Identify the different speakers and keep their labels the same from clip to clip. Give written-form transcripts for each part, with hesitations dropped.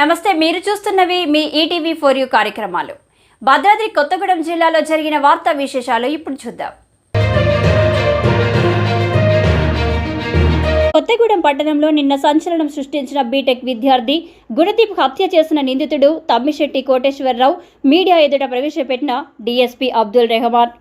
Speaker 1: నమస్తే, మీరు చూస్తున్నవి మీ ETV for you కార్యక్రమాలు. భద్రాద్రి కొత్తగూడెం జిల్లాలో జరిగిన వార్తా విశేషాలు ఇప్పుడు చూద్దాం. కొత్తగూడెం పట్టణంలో నిన్న సంచలనం సృష్టించిన బీటెక్ విద్యార్థి గుణదీప్ హత్య చేసిన నిందితుడు తమ్మిశెట్టి కోటేశ్వరరావు మీడియా ఎదుట ప్రవేశపెట్టిన డీఎస్పీ అబ్దుల్ రెహమాన్.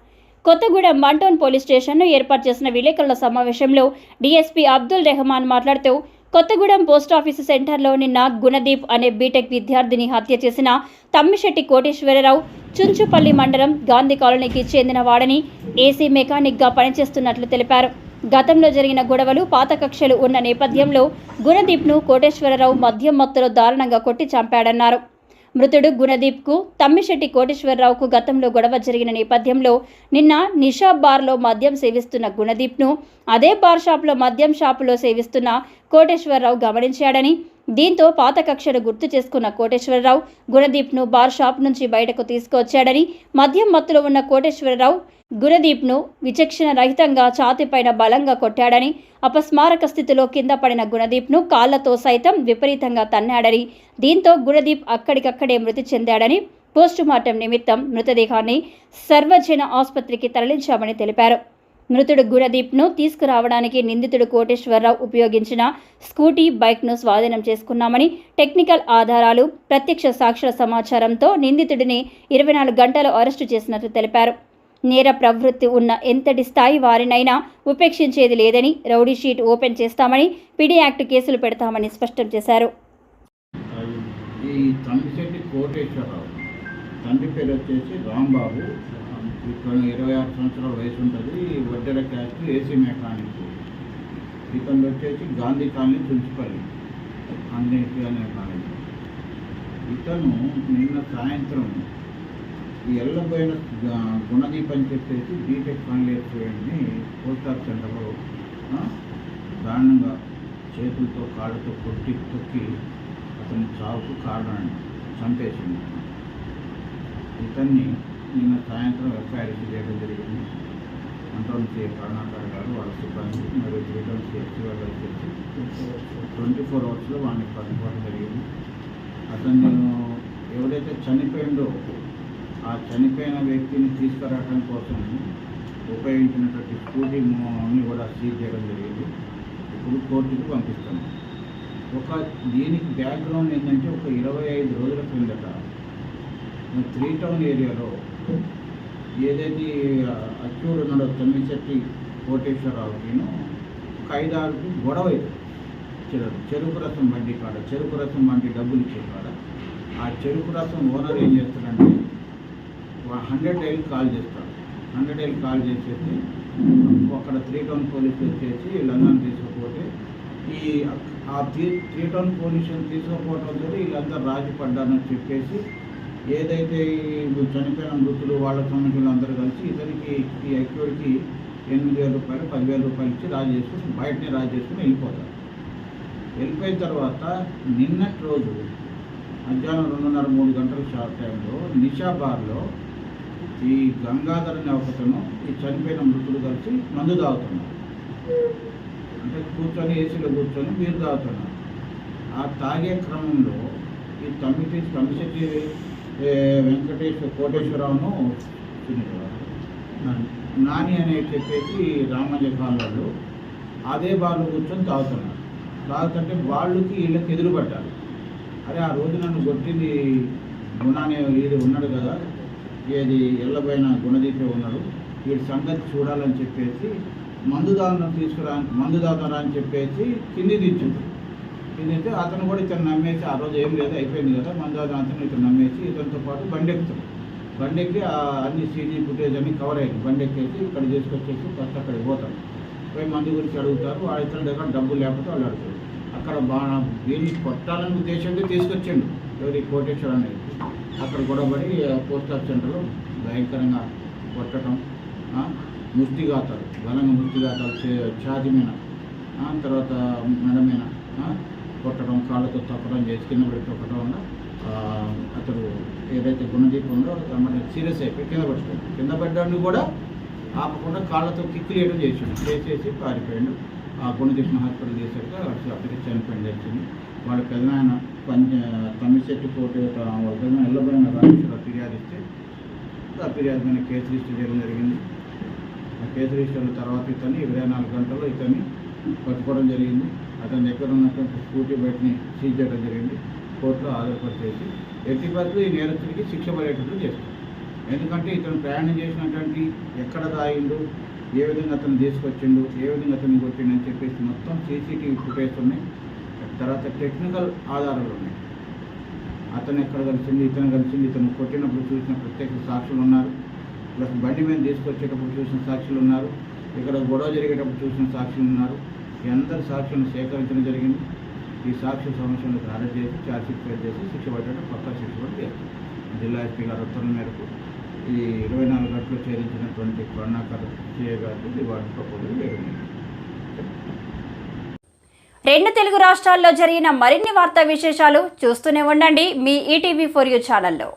Speaker 1: కొత్తగూడెం మంటోన్ పోలీస్ స్టేషన్ను ఏర్పాటు చేసిన విలేకరుల సమావేశంలో డీఎస్పీ అబ్దుల్ రెహమాన్ మాట్లాడుతూ, కొత్తగూడెం పోస్టాఫీసు సెంటర్లో నిన్న గుణదీప్ అనే బీటెక్ విద్యార్థిని హత్య చేసిన తమ్మిశెట్టి కోటేశ్వరరావు చుంచుపల్లి మండలం గాంధీ కాలనీకి చెందిన వాడని, ఏసీ మెకానిక్గా పనిచేస్తున్నట్లు తెలిపారు. గతంలో జరిగిన గొడవలు, పాత కక్షలు ఉన్న నేపథ్యంలో గుణదీప్ను కోటేశ్వరరావు మద్యం మత్తులో దారుణంగా కొట్టి చంపాడన్నారు. మృతుడు గుణదీప్కు తమ్మిశెట్టి కోటేశ్వరరావుకు గతంలో గొడవ జరిగిన నేపథ్యంలో నిన్న నిషా బార్లో మద్యం సేవిస్తున్న గుణదీప్ను అదే బార్ షాప్లో మద్యం షాపులో సేవిస్తున్న కోటేశ్వరరావు గమనించాడని, దీంతో పాత కక్షను గుర్తు చేసుకున్న కోటేశ్వరరావు గుణదీప్ను బార్ షాప్ నుంచి బయటకు తీసుకువచ్చాడని, మద్యం మత్తులో ఉన్న కోటేశ్వరరావు గుణదీప్ను విచక్షణ రహితంగా ఛాతీపైన బలంగా కొట్టాడని, అపస్మారక స్థితిలో కింద పడిన గుణదీప్ను కాళ్లతో సైతం విపరీతంగా తన్నాడని, దీంతో గుణదీప్ అక్కడికక్కడే మృతి చెందాడని, పోస్టుమార్టం నిమిత్తం మృతదేహాన్ని సర్వజన ఆసుపత్రికి తరలించామని తెలిపారు. మృతుడు గుణదీప్ను తీసుకురావడానికి నిందితుడు కోటేశ్వరరావు ఉపయోగించిన స్కూటీ, బైక్ను స్వాధీనం చేసుకున్నామని, టెక్నికల్ ఆధారాలు, ప్రత్యక్ష సాక్షుల సమాచారంతో నిందితుడిని 24 గంటలు అరెస్టు చేసినట్లు తెలిపారు. నేర ప్రవృత్తి ఉన్న ఎంతటి స్థాయి వారినైనా ఉపేక్షించేది లేదని, రౌడీ షీట్ ఓపెన్ చేస్తామని, పిడి యాక్ట్ కేసులు పెడతామని స్పష్టం చేశారు.
Speaker 2: ఈ తమ్మిశెట్టి కోటేశ్వరరావు తండ్రి పేరు వచ్చేసి రాంబాబు, ఇక్కడ 26 సంవత్సరాల వయసు ఉంటుంది. వడ్డెర క్యాస్ట్, ఏసీ మెకానిక్. ఇతను వచ్చేసి గాంధీ కాలనీ చుంచుపల్లి అనే కాలేజ్. ఇతను నిన్న సాయంత్రం ఈ ఎల్లబోయిన గుణదీప్ అని చెప్పేసి బీటెక్ ఫైనల్ ఇయర్ స్టూడెంట్ని పోస్ట్ ఆఫీస్ సెంటర్లో దారుణంగా చేతులతో కాళ్ళతో కొట్టి తొక్కి అతని చావుకు కారణాన్ని చంపేసింది. ఇతన్ని నిన్న సాయంత్రం ఎఫ్ఐఆర్ చేయడం జరిగింది. మంటోన్ కరుణాకర్ గారు, వాళ్ళ సిబ్బంది మరియు త్రీటౌన్ సిఎస్సీ వాళ్ళు వచ్చేసి 24 అవర్స్లో వాడిని పట్టుకోవడం జరిగింది. అతను ఎవరైతే చనిపోయిందో ఆ చనిపోయిన వ్యక్తిని తీసుకురావడం కోసం ఉపయోగించినటువంటి స్కూటీని కూడా సీజ్ చేయడం జరిగింది. ఇప్పుడు కోర్టుకు పంపిస్తాం. దీనికి బ్యాక్గ్రౌండ్ ఏంటంటే, ఒక 25 రోజుల క్రిందట త్రీటౌన్ ఏరియాలో ఏదైతే అచ్యూడు ఉన్నాడో తమ్మిశెట్టి కోటేశ్వరరావుకిను ఒక 5-6 గొడవ చెరుకు రసం బండి కాడ, చెరుకు రసం బండి డబ్బులు ఇచ్చే కాడ ఆ చెరుకు రసం ఓనర్ ఏం చేస్తాడంటే 100 డైల్ కాల్ చేస్తాడు. 100 డైల్ కాల్ చేసేసి అక్కడ త్రీటౌన్ పోలీసు వచ్చేసి వీళ్ళందరినీ తీసుకుపోతే ఆ త్రీటౌన్ పోలీసుని తీసుకుపోవడంతో వీళ్ళందరూ రాజీ పడ్డారని చెప్పేసి ఏదైతే చనిపోయిన మృతులు వాళ్ళ సంబంధించిన అందరూ కలిసి ఇతనికి ఈ అక్యూర్కి 8,000 రూపాయలు 10,000 రూపాయలు ఇచ్చి రాజీ చేసుకుని బయటనే రాజీ చేసుకుని వెళ్ళిపోతారు. వెళ్ళిపోయిన తర్వాత నిన్నటి రోజు మధ్యాహ్నం 2:30-3 గంటల షార్ట్ టైంలో నిషా బార్లో ఈ గంగాధర్ అనే ఒకతను ఈ చనిపోయిన మృతులు కలిసి మందు తాగుతున్నారు. అంటే కూర్చొని ఏసీలో కూర్చొని బీరు తాగుతున్నారు. ఆ తాగే క్రమంలో ఈ తమ్మిశెట్టి కోటేశ్వరరావును నాని అనే చెప్పేసి రామయ్య వాళ్ళు అదే బార్లో కూర్చొని తాగుతున్నారు. తాగుతుంటే వాళ్ళకి వీళ్ళకి ఎదురుపడ్డారు. అరే, ఆ రోజు నన్ను కొట్టింది గుణానే వీడు ఉన్నాడు కదా, ఏది ఎల్లబోయిన గుణదీపే ఉన్నాడు, వీడి సంగతి చూడాలని చెప్పేసి మందు దాతారా అని చెప్పేసి కింది దించింది. కిందితే అతను కూడా ఇతను నమ్మేసి, ఆ రోజు ఏం లేదు అయిపోయింది కదా మందు అతను ఇతను నమ్మేసి ఇతనితో పాటు బండి ఎక్కుతాడు. బండి ఎక్కి అన్ని సీజీ ఫుటేజ్ అన్ని కవర్ అయ్యింది. బండి ఎక్కేసి ఇక్కడ తీసుకొచ్చేసి ఫస్ట్ అక్కడికి పోతాడు. పోయి మందు గురించి అడుగుతారు. ఇతని దగ్గర డబ్బులు లేకపోతే వాళ్ళు అడుగుతారు. అక్కడ వీళ్ళని కొట్టాలని ఉద్దేశంగా తీసుకొచ్చిండు ఎవరి కోటేశ్వర అనేది. అక్కడ గొడవపడి పోస్ట్ ఆఫీస్ సెంటర్లో భయంకరంగా కొట్టడం, ముష్టిఘాతాలు, బలంగా ముష్టిఘాతాలు ఛాతి మీద, తర్వాత మెడ మీద కొట్టడం, కాళ్ళతో తొక్కడం చేసి కింద పడి తొక్కడం వల్ల అతడు ఏదైతే గుణదీప్ ఉందో సీరియస్ అయిపోయి కింద పడ్డాన్ని కూడా ఆపకుండా కాళ్ళతో కిక్కులు వేయడం చేసేసి పారిపోయాడు. ఆ గుణదీప్ను హాస్పిటల్ చేశాక అసలు అప్పటికి చనిపోయింది వచ్చింది. వాళ్ళ పెదనాయన తమ్మిశెట్టి కోర్టు వద్ద ఎల్లబోయిన రాజేశ్వర ఫిర్యాదు ఇస్తే ఆ ఫిర్యాదు మీద కేసు రిజిస్టర్ చేయడం జరిగింది. ఆ కేసు రిజిస్టర్ తర్వాత ఇతన్ని 24 గంటల్లో ఇతన్ని పట్టుకోవడం జరిగింది. అతని దగ్గర ఉన్నటువంటి స్కూటీ బయటని సీజ్ చేయడం జరిగింది. కోర్టులో హాజరుపరిచేసి ఎట్టి పరిస్థితుల్లో ఈ నేరస్తుడికి శిక్ష పడేటట్లు చేస్తాం. ఎందుకంటే ఇతను ప్రయాణం చేసినటువంటి ఎక్కడ దాయిండు, ఏ విధంగా అతను తీసుకొచ్చిండు, ఏ విధంగా అతను కొట్టిండు అని చెప్పేసి మొత్తం సీసీటీవీ ఫుటేజ్ ఉన్నాయి. తర్వాత టెక్నికల్ ఆధారాలు ఉన్నాయి. అతను ఎక్కడ కలిసింది, ఇతను కొట్టినప్పుడు చూసిన ప్రత్యేక సాక్షులు ఉన్నారు. ప్లస్ బండి మీద తీసుకొచ్చేటప్పుడు చూసిన సాక్షులు ఉన్నారు. ఇక్కడ గొడవ జరిగేటప్పుడు చూసిన సాక్షులు ఉన్నారు. ఈ అందరి సాక్షులను సేకరించడం జరిగింది. ఈ సాక్షి సమస్యలను అరెస్ట్ చేసి ఛార్జ్షీట్ ఫైల్ చేసి శిక్ష పడేటట్టు పక్కా శిక్ష పడి చేస్తారు. జిల్లా ఎస్పీ గారి ఉత్తర్వుల మేరకు ఈ 24 గంటలు ఛేదించినటువంటి కరుణాకర్ సిఐ గారికి రివార్డు ప్రపోజల్ వేయడం.
Speaker 1: 2 తెలుగు రాష్ట్రాల్లో జరిగిన మరిన్ని వార్తా విశేషాలు చూస్తూనే ఉండండి మీ ఈటీవీ4U ఛానల్లో.